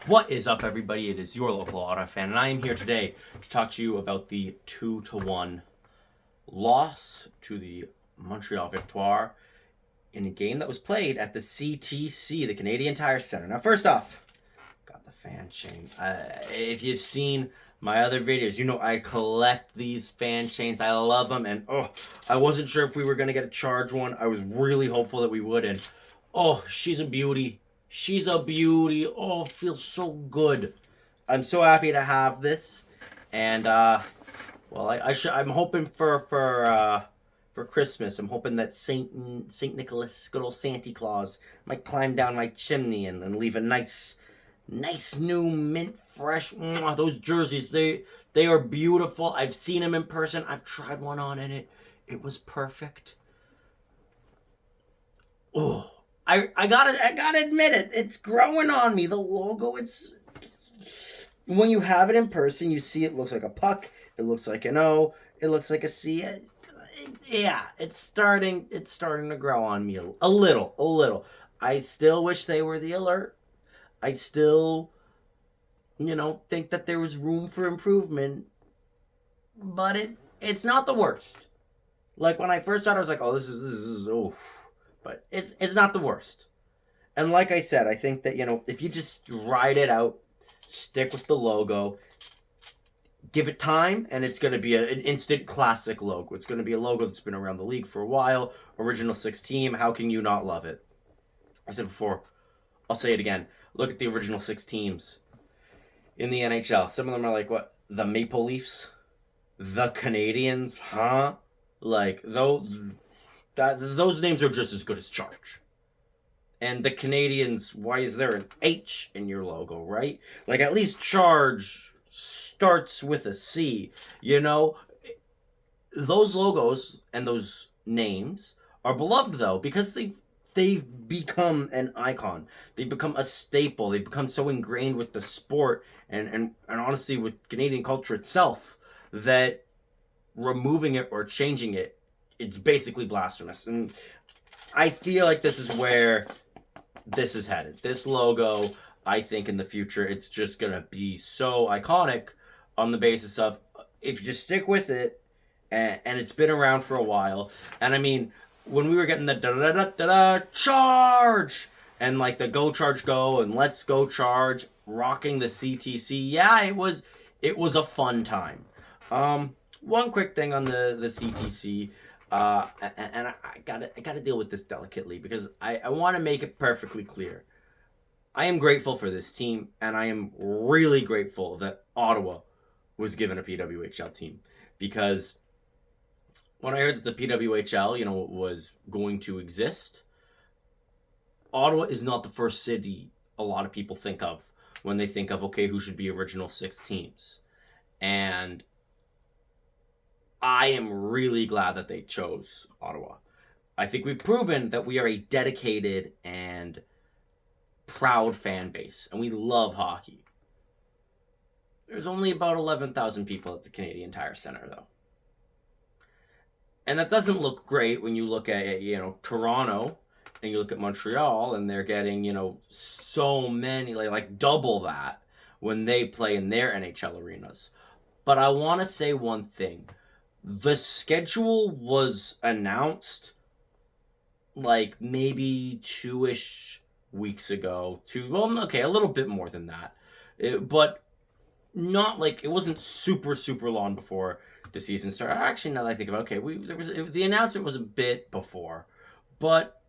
What is up, everybody? It is your local Ottawa fan, and I am here today to talk to you about the 2-1 loss to the Montreal Victoire in a game that was played at the CTC, the Canadian Tire Center. Now, first off, got the fan chain. If you've seen my other videos, you know I collect these fan chains. I love them, and I wasn't sure if we were going to get a charge one. I was really hopeful that we would, and she's a beauty. She's a beauty. Oh, it feels so good. I'm so happy to have this. And, I'm hoping for Christmas. I'm hoping that Saint Nicholas, good old Santa Claus, might climb down my chimney and leave a nice new mint fresh. Those jerseys, they are beautiful. I've seen them in person. I've tried one on, and it was perfect. Oh. I gotta admit it. It's growing on me. The logo, when you have it in person, you see it looks like a puck. It looks like an O. It looks like a C. It's starting to grow on me a little. I still wish they were the alert. I still, think that there was room for improvement. But it's not the worst. Like when I first saw it, I was like, this is but it's not the worst. And like I said, I think that, if you just ride it out, stick with the logo, give it time, and it's going to be an instant classic logo. It's going to be a logo that's been around the league for a while. Original 6 team. How can you not love it? I said before. I'll say it again. Look at the original 6 teams in the NHL. Some of them are like, what? The Maple Leafs? The Canadians? Huh? Like, those names are just as good as Charge. And the Canadians, why is there an H in your logo, right? Like, at least Charge starts with a C, Those logos and those names are beloved, though, because they've become an icon. They've become a staple. They've become so ingrained with the sport and honestly with Canadian culture itself that removing it or changing it, it's basically blasphemous. And I feel like this is where this is headed. This logo, I think in the future, it's just going to be so iconic on the basis of if you just stick with it, and it's been around for a while. And I mean, when we were getting the da-da-da-da-da charge, and like the go charge go and let's go charge, rocking the CTC, it was a fun time. One quick thing on the CTC, and I gotta deal with this delicately because I want to make it perfectly clear. I am grateful for this team, and I am really grateful that Ottawa was given a PWHL team, because when I heard that the PWHL, was going to exist, Ottawa is not the first city a lot of people think of when they think of, okay, who should be original 6 teams. And I am really glad that they chose Ottawa. I think we've proven that we are a dedicated and proud fan base, and we love hockey. There's only about 11,000 people at the Canadian Tire Center, though. And that doesn't look great when you look at, Toronto, and you look at Montreal, and they're getting, so many, like double that when they play in their NHL arenas. But I want to say one thing. The schedule was announced like maybe 2-ish weeks ago. A little bit more than that. But not like, it wasn't super, super long before the season started. Actually, now that I think about it, the announcement was a bit before. But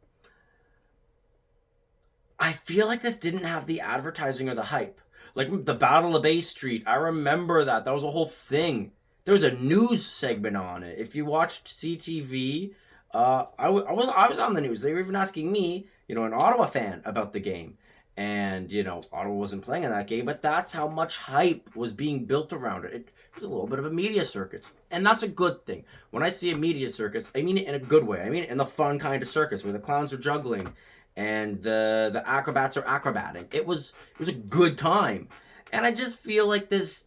I feel like this didn't have the advertising or the hype. Like the Battle of Bay Street, I remember that. That was a whole thing. There was a news segment on it. If you watched CTV, I was on the news. They were even asking me, an Ottawa fan, about the game. And, Ottawa wasn't playing in that game, but that's how much hype was being built around it. It was a little bit of a media circus. And that's a good thing. When I see a media circus, I mean it in a good way. I mean it in the fun kind of circus where the clowns are juggling and the acrobats are acrobating. It was a good time. And I just feel like this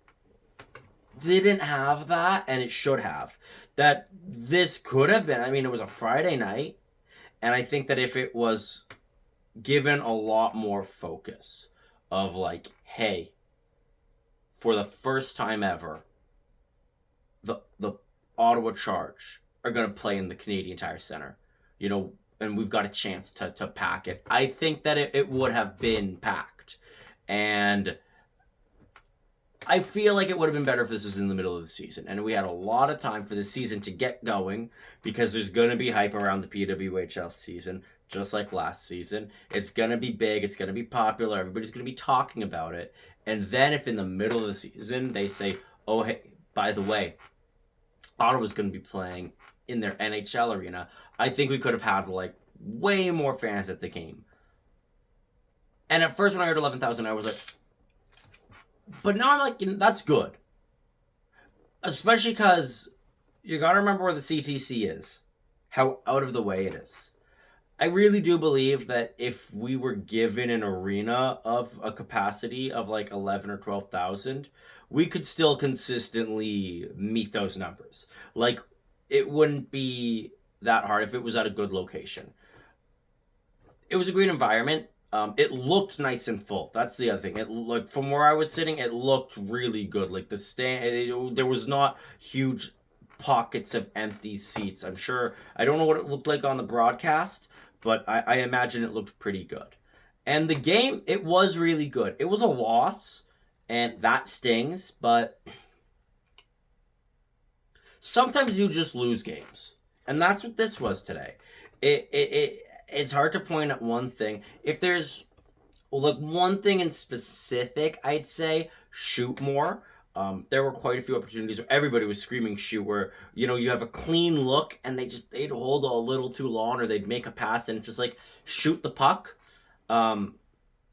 didn't have that, and it should have. That this could have been, it was a Friday night, and I think that if it was given a lot more focus, of like, hey, for the first time ever, the Ottawa Charge are going to play in the Canadian Tire Center, and we've got a chance to pack it. I think that it would have been packed. And I feel like it would have been better if this was in the middle of the season. And we had a lot of time for the season to get going because there's going to be hype around the PWHL season, just like last season. It's going to be big. It's going to be popular. Everybody's going to be talking about it. And then if in the middle of the season they say, oh, hey, by the way, Ottawa's going to be playing in their NHL arena, I think we could have had like way more fans at the game. And at first when I heard 11,000, I was like, but now I'm like, that's good. Especially because you got to remember where the CTC is, how out of the way it is. I really do believe that if we were given an arena of a capacity of like 11 or 12,000, we could still consistently meet those numbers. Like, it wouldn't be that hard if it was at a good location. It was a great environment. It looked nice and full. That's the other thing. It looked, from where I was sitting, it looked really good. Like the stand, there was not huge pockets of empty seats. I'm sure, I don't know what it looked like on the broadcast, but I imagine it looked pretty good. And the game, it was really good. It was a loss, and that stings, but sometimes you just lose games. And that's what this was today. It's hard to point at one thing. If there's like one thing in specific, I'd say shoot more. There were quite a few opportunities where everybody was screaming shoot, where, you have a clean look and they'd hold a little too long, or they'd make a pass and it's just like, shoot the puck. And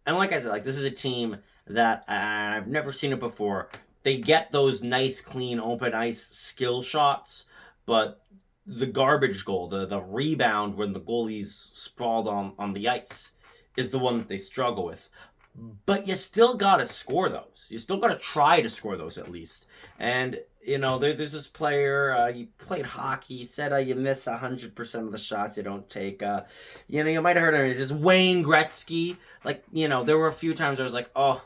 like I said, like, this is a team that I've never seen it before. They get those nice, clean, open ice skill shots, but the garbage goal, the rebound when the goalie's sprawled on the ice, is the one that they struggle with. But you still got to score those. You still got to try to score those at least. And, there's this player, he played hockey, he said you miss 100% of the shots you don't take. You might have heard of him. It's just Wayne Gretzky. Like, there were a few times I was like, oh,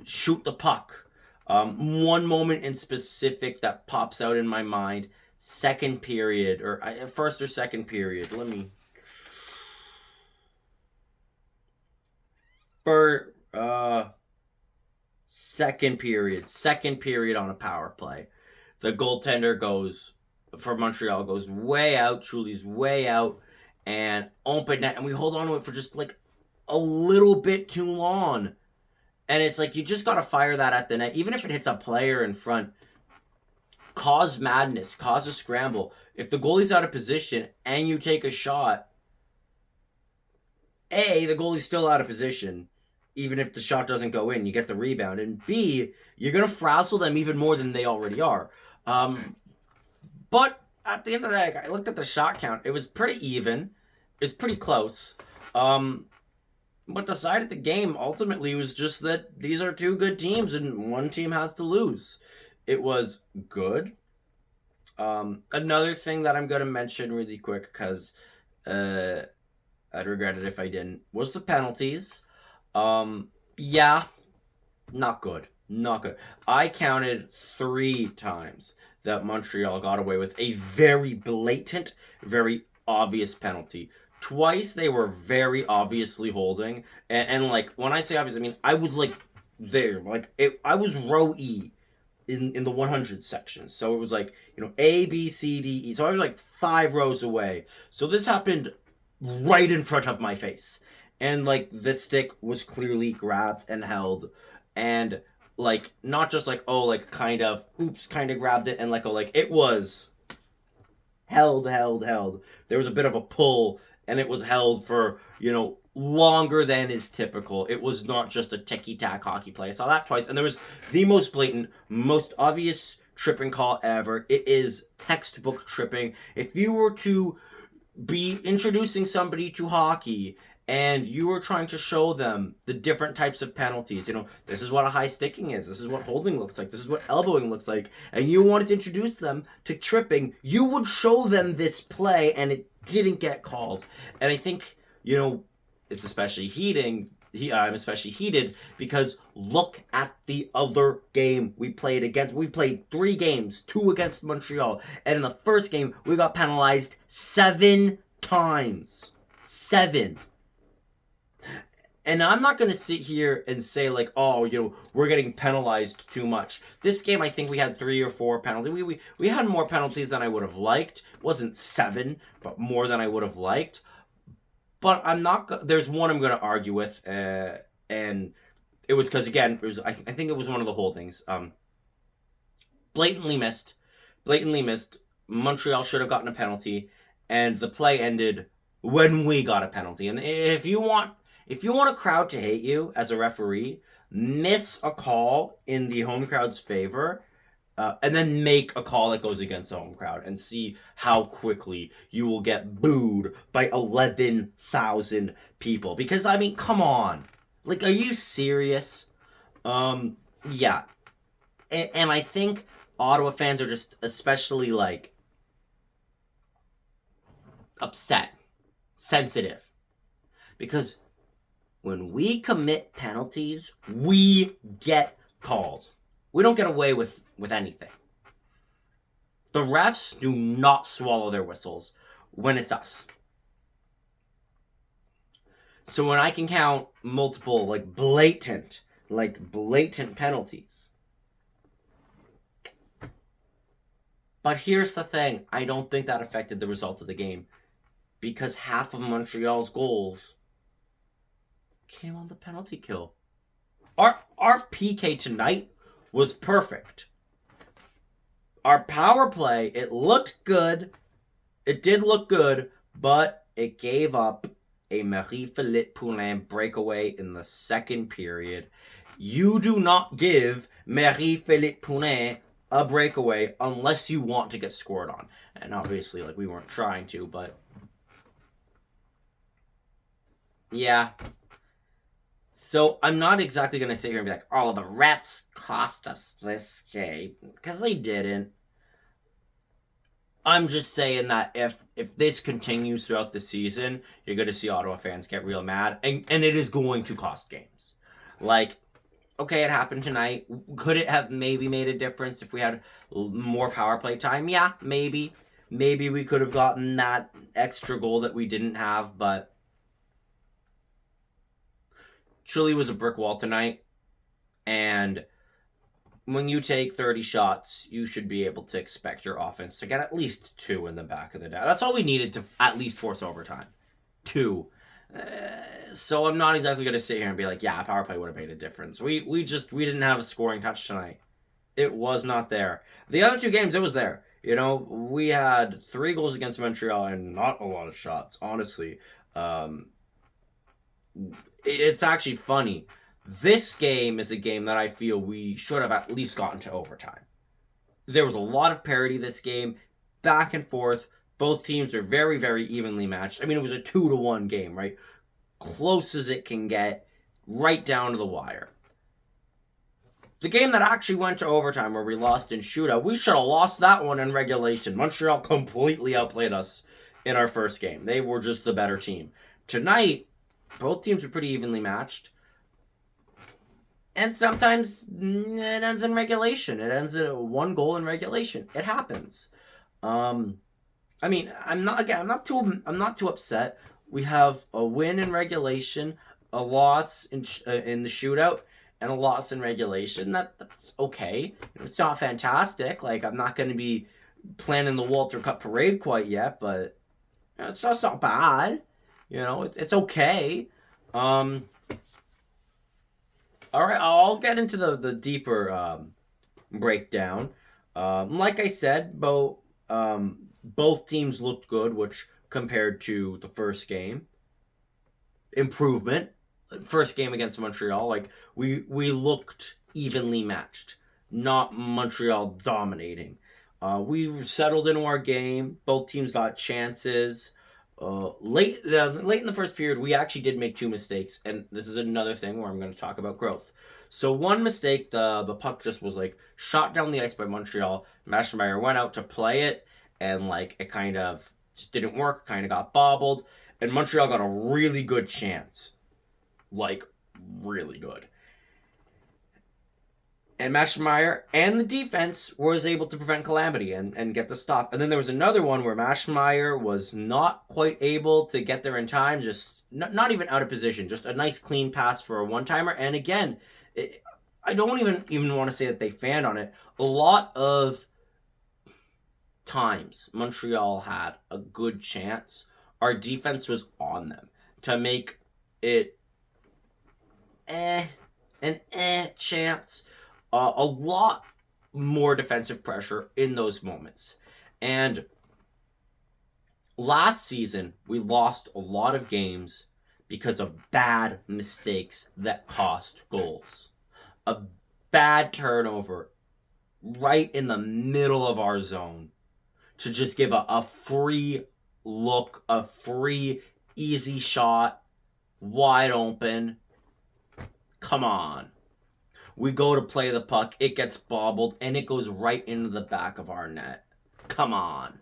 shoot the puck. One moment in specific that pops out in my mind, second period, or first or second period. Second period on a power play. The goaltender for Montreal goes way out, Truly's way out, and open net, and we hold on to it for just like a little bit too long. And it's like, you just got to fire that at the net, even if it hits a player in front. Cause madness, cause a scramble. If the goalie's out of position and you take a shot, A, the goalie's still out of position. Even if the shot doesn't go in, you get the rebound. And B, you're going to frazzle them even more than they already are. But at the end of the day, I looked at the shot count. It was pretty even. It was pretty close. What decided the game ultimately was just that these are two good teams and one team has to lose. It was good. Another thing that I'm going to mention really quick, because I'd regret it if I didn't, was the penalties. Yeah, not good. Not good. I counted 3 times that Montreal got away with a very blatant, very obvious penalty. Twice they were very obviously holding. And like, when I say obvious, I mean, I was like there. Like, I was row E in the 100 section. So it was like, A, B, C, D, E. So I was like 5 rows away. So this happened right in front of my face. And, like, the stick was clearly grabbed and held. And, like, not just, like, oh, like, kind of grabbed it and let go. Like, it was held. There was a bit of a pull, and it was held for, longer than is typical. It was not just a ticky-tack hockey play. I saw that twice. And there was the most blatant, most obvious tripping call ever. It is textbook tripping. If you were to be introducing somebody to hockey and you were trying to show them the different types of penalties, this is what a high sticking is, this is what holding looks like, this is what elbowing looks like, and you wanted to introduce them to tripping, you would show them this play, and it didn't get called. And I think, it's especially heating, I'm especially heated because look at the other game we played against. We played 3 games, 2 against Montreal, and in the first game we got penalized 7 times. 7. And I'm not going to sit here and say, like, oh, we're getting penalized too much. This game, I think we had 3 or 4 penalties. We had more penalties than I would have liked. It wasn't 7, but more than I would have liked. But I'm not... There's one I'm going to argue with, and it was because, again, I think it was one of the holdings. Blatantly missed. Montreal should have gotten a penalty, and the play ended when we got a penalty. And if you want a crowd to hate you as a referee, miss a call in the home crowd's favor, and then make a call that goes against the home crowd and see how quickly you will get booed by 11,000 people. Because, I mean, come on. Like, are you serious? Yeah. And I think Ottawa fans are just especially, like, upset, sensitive. Because when we commit penalties, we get called. We don't get away with anything. The refs do not swallow their whistles when it's us. So when I can count multiple, blatant penalties. But here's the thing. I don't think that affected the result of the game. Because half of Montreal's goals came on the penalty kill. Our PK tonight was perfect. Our power play, it looked good. It did look good, but it gave up a Marie-Philippe Poulin breakaway in the second period. You do not give Marie-Philippe Poulin a breakaway unless you want to get scored on. And obviously, we weren't trying to, but yeah. So I'm not exactly going to sit here and be like, oh, the refs cost us this game. Because they didn't. I'm just saying that if this continues throughout the season, you're going to see Ottawa fans get real mad. And it is going to cost games. Okay, it happened tonight. Could it have maybe made a difference if we had more power play time? Yeah, maybe. Maybe we could have gotten that extra goal that we didn't have, but Chile was a brick wall tonight, and when you take 30 shots, you should be able to expect your offense to get at least 2 in the back of the net. That's all we needed to at least force overtime. 2. So I'm not exactly going to sit here and be like, yeah, power play would have made a difference. We didn't have a scoring touch tonight. It was not there. The other 2 games, it was there. We had 3 goals against Montreal and not a lot of shots, honestly. It's actually funny. This game is a game that I feel we should have at least gotten to overtime. There was a lot of parity this game, back and forth. Both teams are very, very evenly matched. I mean, it was a 2-1 game, right? Close as it can get, right down to the wire. The game that actually went to overtime where we lost in shootout, we should have lost that one in regulation. Montreal completely outplayed us in our first game. They were just the better team. Tonight, both teams were pretty evenly matched. And sometimes it ends in regulation. It ends at 1 goal in regulation. It happens. I mean, I'm not too upset. We have a win in regulation, a loss in the shootout, and a loss in regulation. That's okay. It's not fantastic. I'm not going to be planning the Walter Cup parade quite yet, but it's just not bad. It's okay. All right, I'll get into the deeper breakdown. Like I said, both teams looked good, which compared to the first game, improvement. First game against Montreal, we looked evenly matched, not Montreal dominating. We settled into our game. Both teams got chances. Late in the first period, we actually did make 2 mistakes, and this is another thing where I'm going to talk about growth. So one mistake, the puck just was shot down the ice by Montreal. Maschmeyer went out to play it, and it kind of just didn't work. Kind of got bobbled, and Montreal got a really good chance, really good. And Maschmeyer and the defense was able to prevent Calamity and get the stop. And then there was another one where Maschmeyer was not quite able to get there in time, just not even out of position, just a nice clean pass for a one-timer. And again, I don't even want to say that they fanned on it. A lot of times Montreal had a good chance. Our defense was on them to make it an chance. A lot more defensive pressure in those moments. And last season, we lost a lot of games because of bad mistakes that cost goals. A bad turnover right in the middle of our zone to just give a free look, a free easy shot, wide open. Come on. We go to play the puck, it gets bobbled, and it goes right into the back of our net. Come on.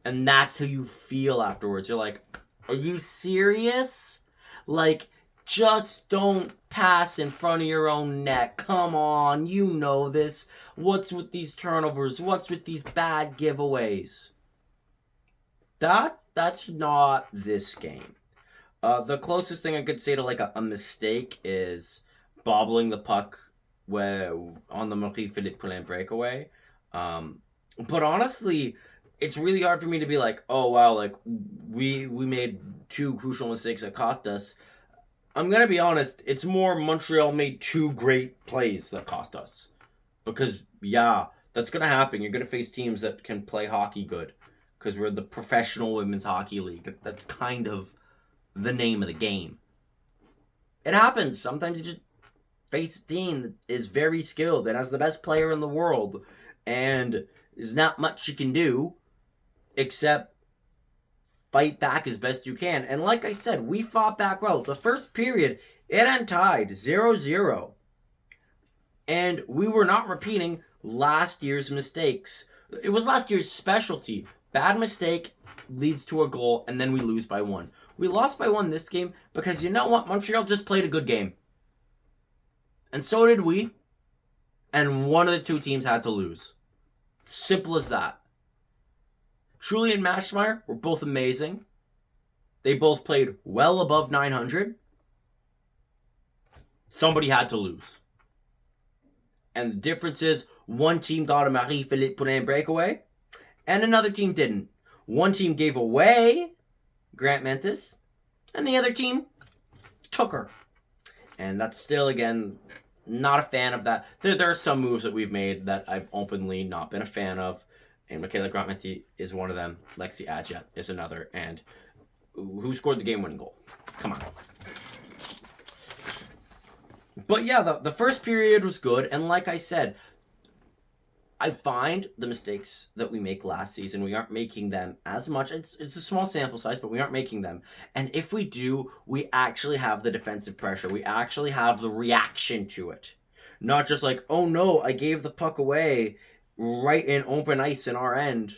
And that's how you feel afterwards. You're like, are you serious? Like, just don't pass in front of your own net. Come on, you know this. What's with these turnovers? What's with these bad giveaways? That's not this game. The closest thing I could say to like a mistake is bobbling the puck on the Marie-Philippe Poulin breakaway. But honestly, it's really hard for me to be like, oh wow, like we made two crucial mistakes that cost us. I'm gonna be honest, it's more Montreal made two great plays that cost us. Because yeah, that's gonna happen. You're gonna face teams that can play hockey good. Because we're the professional women's hockey league. That's kind of the name of the game. It happens. Sometimes you just face a team that is very skilled and has the best player in the world, and there's not much you can do except fight back as best you can. And like I said, we fought back well. The first period, it untied 0-0. And we were not repeating last year's mistakes. It was last year's specialty. Bad mistake leads to a goal, and then we lose by 1. We lost by 1 this game because you know what? Montreal just played a good game. And so did we. And one of the two teams had to lose. Simple as that. Truly and Maschmeyer were both amazing. They both played well above 900. Somebody had to lose. And the difference is one team got a Marie-Philippe Poulin breakaway and another team didn't. One team gave away Grant Mentis and the other team took her. And that's still, again, not a fan of that. There are some moves that we've made that I've openly not been a fan of. And Michaela Grant-Mentis is one of them. Lexi Adja is another. And who scored the game-winning goal? Come on. But yeah, the first period was good. And like I said, I find the mistakes that we make last season, we aren't making them as much. It's a small sample size, but we aren't making them. And if we do, we actually have the defensive pressure. We actually have the reaction to it. Not just like, oh no, I gave the puck away right in open ice in our end.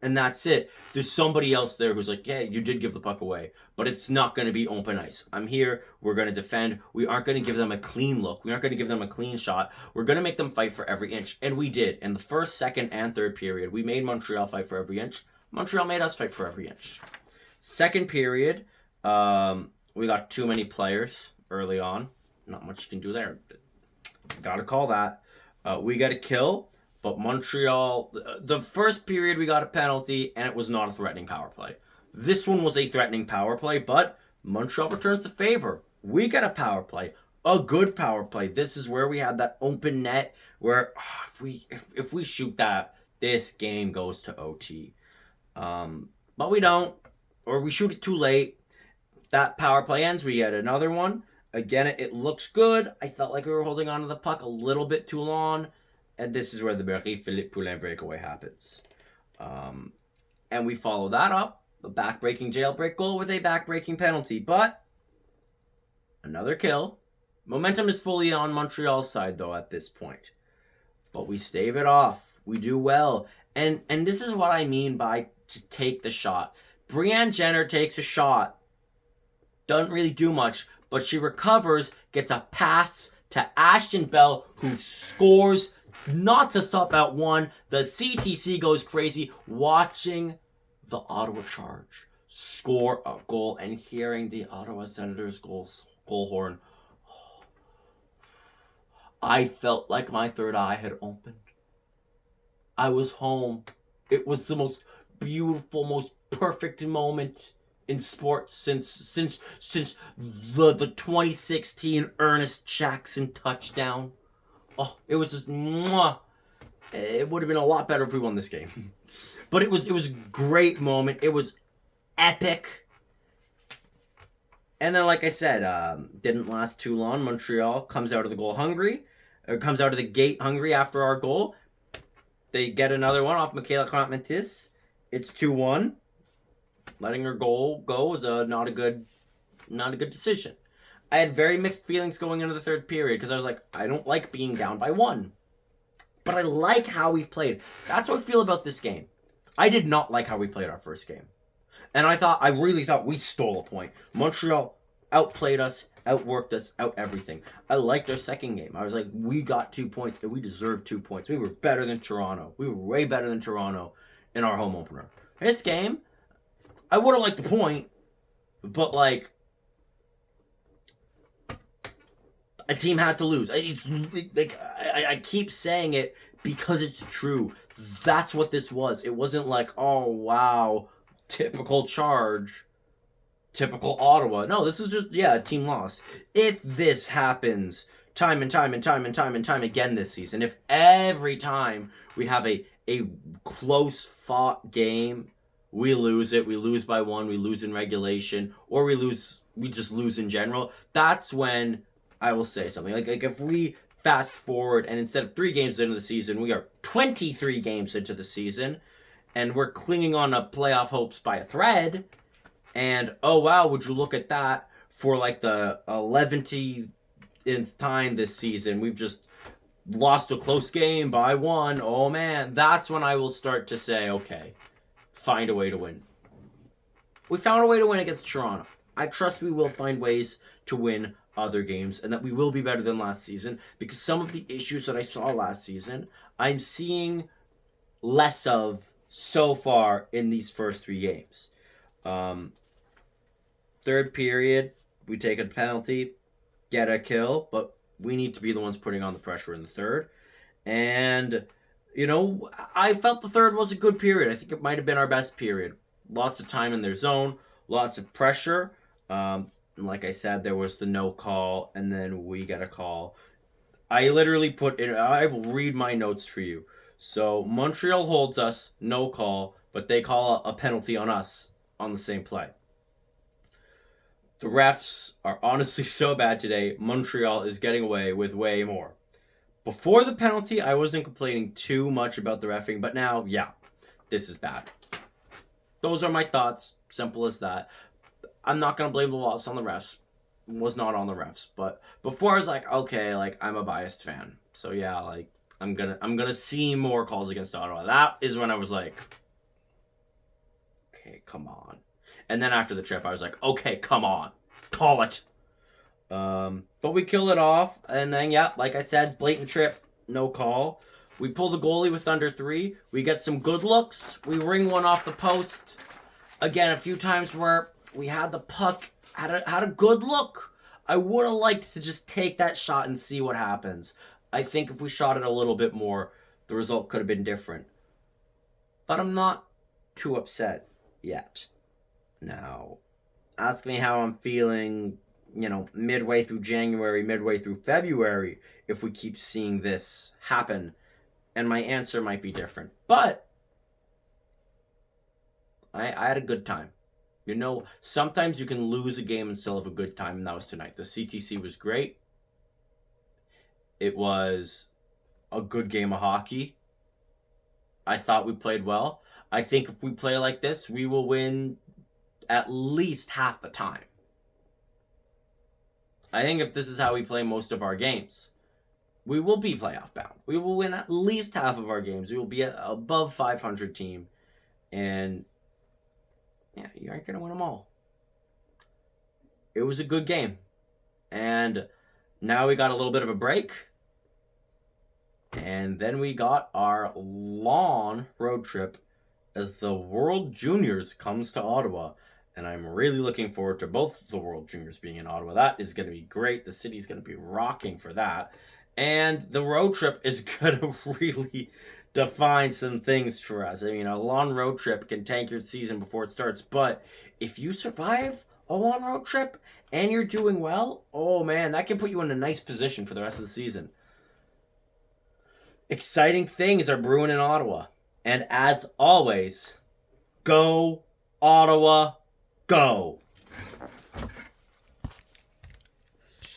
And that's it. There's somebody else there who's like, yeah, you did give the puck away, but it's not going to be open ice. I'm here. We're going to defend. We aren't going to give them a clean look. We aren't going to give them a clean shot. We're going to make them fight for every inch. And we did. In the first, second, and third period, we made Montreal fight for every inch. Montreal made us fight for every inch. Second period, we got too many players early on. Not much you can do there. Got to call that. We got a kill. But Montreal, the first period we got a penalty, and it was not a threatening power play. This one was a threatening power play, but Montreal returns the favor. We get a power play, a good power play. This is where we had that open net where if we shoot that, this game goes to OT. But we don't, or we shoot it too late. That power play ends. We get another one. Again, it looks good. I felt like we were holding on to the puck a little bit too long. And this is where the Marie-Philippe Poulin breakaway happens. And we follow that up, a back-breaking jailbreak goal with a back-breaking penalty. But another kill. Momentum is fully on Montreal's side, though, at this point. But we stave it off. We do well. And this is what I mean by just take the shot. Brianne Jenner takes a shot. Doesn't really do much. but she recovers, gets a pass to Ashton Bell, who scores, knots us up at 1. The CTC goes crazy watching the Ottawa Charge score a goal and hearing the Ottawa Senators goal horn. I felt like my third eye had opened. I was home. It was the most beautiful, most perfect moment in sports since the 2016 Ernest Jackson touchdown. Oh, it was just mwah. It would have been a lot better if we won this game. But it was a great moment. It was epic. And then, like I said, didn't last too long. Montreal comes out of the gate hungry after our goal. They get another one off Michaela Krantmantis. It's 2-1. Letting her goal go was not a good decision. I had very mixed feelings going into the third period because I was like, I don't like being down by 1. But I like how we've played. That's what I feel about this game. I did not like how we played our first game. And I really thought we stole a point. Montreal outplayed us, outworked us, out everything. I liked our second game. I was like, we got 2 points and we deserved 2 points. We were better than Toronto. We were way better than Toronto in our home opener. This game, I would have liked the point, but like, a team had to lose. I keep saying it because it's true. That's what this was. It wasn't like, oh wow, typical Charge, typical Ottawa. No, this is just, a team lost. If this happens time and time again this season, if every time we have a close fought game, we lose it, we lose by 1, we lose in regulation, or we just lose in general, that's when I will say something. Like if we fast forward and instead of 3 games into the season, we are 23 games into the season, and we're clinging on to playoff hopes by a thread, and oh wow, would you look at that, for like the 11th time this season, we've just lost a close game by 1. Oh man, that's when I will start to say, okay, find a way to win. We found a way to win against Toronto. I trust we will find ways to win other games and that we will be better than last season, because some of the issues that I saw last season, I'm seeing less of so far in these first 3 games. Third period, we take a penalty, get a kill, but we need to be the ones putting on the pressure in the third. And, I felt the third was a good period. I think it might have been our best period. Lots of time in their zone, lots of pressure. Like I said, there was the no call, and then we get a call. I literally put it, I will read my notes for you. So Montreal holds us, no call, but they call a penalty on us on the same play. The refs are honestly so bad today. Montreal is getting away with way more. Before the penalty, I wasn't complaining too much about the reffing, but now, this is bad. Those are my thoughts. Simple as that. I'm not going to blame the loss on the refs. It was not on the refs. But before I was like, okay, like I'm a biased fan. So like I'm gonna see more calls against Ottawa. That is when I was like, okay, come on. And then after the trip, I was like, okay, come on. Call it. But we kill it off. And then, like I said, blatant trip, no call. We pull the goalie with under 3. We get some good looks. We ring one off the post. Again, a few times where we had the puck, had a good look. I would have liked to just take that shot and see what happens. I think if we shot it a little bit more, the result could have been different. But I'm not too upset yet. Now, ask me how I'm feeling, midway through January, midway through February, if we keep seeing this happen. And my answer might be different. But I had a good time. Sometimes you can lose a game and still have a good time, and that was tonight. The CTC was great. It was a good game of hockey. I thought we played well. I think if we play like this, we will win at least half the time. I think if this is how we play most of our games, we will be playoff bound. We will win at least half of our games. We will be an above 500 team. And you aren't going to win them all. It was a good game. And now we got a little bit of a break. And then we got our long road trip as the World Juniors comes to Ottawa. And I'm really looking forward to both the World Juniors being in Ottawa. That is going to be great. The city's going to be rocking for that. And the road trip is going to really define some things for us. I mean, a long road trip can tank your season before it starts. But if you survive a long road trip and you're doing well, oh man, that can put you in a nice position for the rest of the season. Exciting things are brewing in Ottawa. And as always, go Ottawa, go!